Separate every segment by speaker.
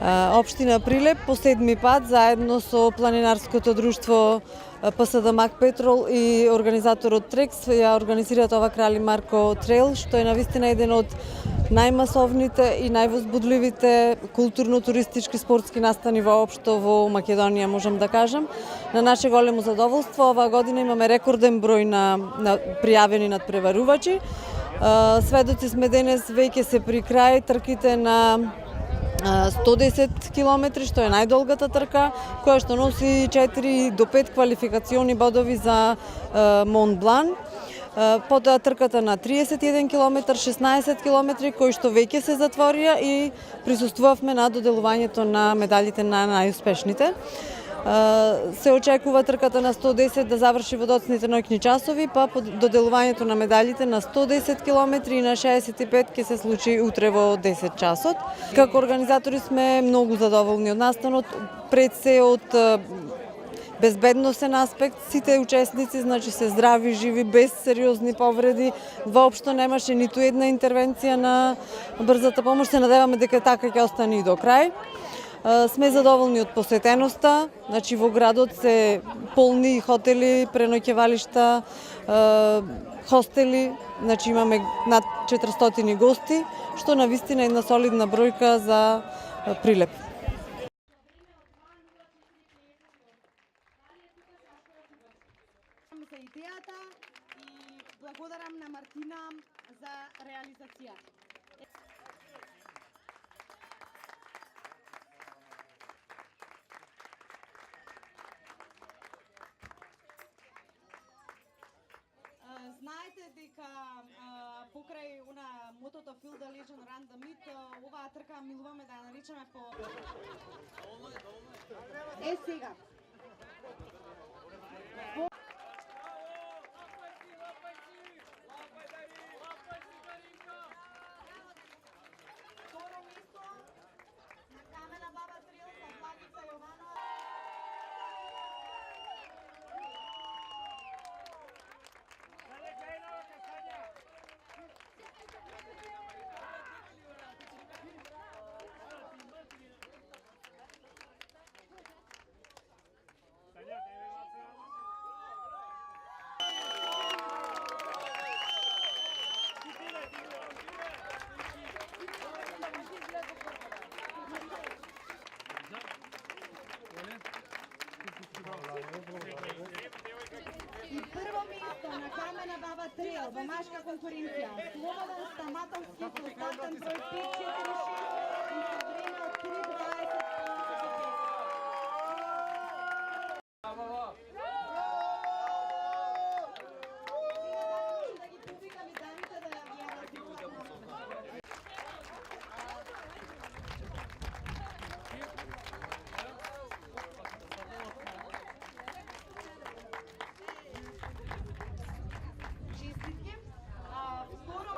Speaker 1: Општина Прилеп по 7ми пат заедно со планинарското друштво ПСД Мак Петрол и организаторот Трекс ја организираат ова Крали Марко трейл, што е навистина еден од најмасовните и највозбудливите културно-туристички спортски настани воопшто во Македонија, можам да кажам. На наше големо задоволство, оваа година имаме рекорден број на пријавени надпреварувачи. Сведоци сме денес веќе се при крај трките на 110 километри, што е најдолгата трка, која што носи 4 до 5 квалификациони бодови за Монт Блан. Потоа трката на 31 километар, 16 километри, кои што веќе се затворија и присуствувавме на доделувањето на медалите на најуспешните. Се очекува трката на 110 да заврши во доцните ноќни часови, па доделувањето на медалите на 110 километри и на 65 ќе се случи утре во 10 часот. Како организатори сме многу задоволни од настанот, пред се од безбедносен аспект, сите учесници значи се здрави, живи, без сериозни повреди, воопшто немаше ниту една интервенција на брзата помош, се надеваме дека така ќе остане и до крај. Сме задоволни од посетеноста, значи во градот се полни хотели, преноќевалишта, хостели, значи имаме над 400 гости, што навистина е една солидна бројка за Прилеп.
Speaker 2: За идејата и благодарам на Мартина за реализација. Знаете дека покрај мотото Feel the Legend Run the Myth, оваа трка милуваме да ја наричаме по... Сега. Второ место на Камена Баба Трейл со Благица Јованова. И прво место на Камена Баба Трейл во машка конкуренција. Слободан Стаматовски со стартен број 546 и со време од 3:20. Да ги повикам и дамите да ја разликуват. Честитки. Второ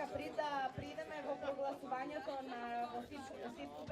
Speaker 2: Напред да придеме во прогласувањето на во всичко